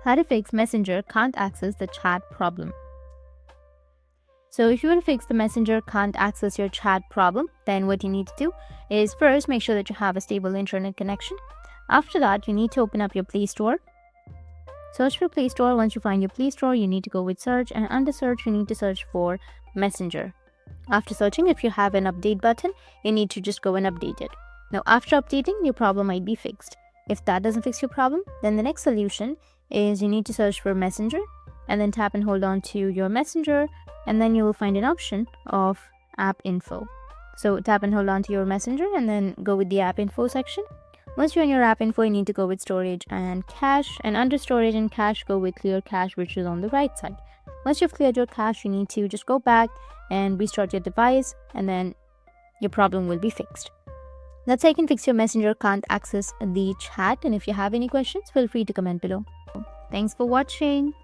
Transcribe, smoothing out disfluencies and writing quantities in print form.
How to fix Messenger can't access the chat problem. So if you want to fix the Messenger can't access your chat problem, then what you need to do is first make sure that you have a stable internet connection. After that, you need to open up your Play Store. Search for Play Store. Once you find your Play Store, you need to go with search, and under search, you need to search for Messenger. After searching, if you have an update button, you need to just go and update it. Now, after updating, your problem might be fixed. If that doesn't fix your problem, then the next solution is you need to search for Messenger and then tap and hold on to your Messenger, and then you will find an option of app info. So tap and hold on to your Messenger and then go with the app info section. Once you're in your app info, you need to go with storage and cache, and under storage and cache, go with clear cache, which is on the right side. Once you've cleared your cache, you need to just go back and restart your device, and then your problem will be fixed. That's how you can fix your Messenger can't access the chat. And if you have any questions, feel free to comment below. Thanks for watching.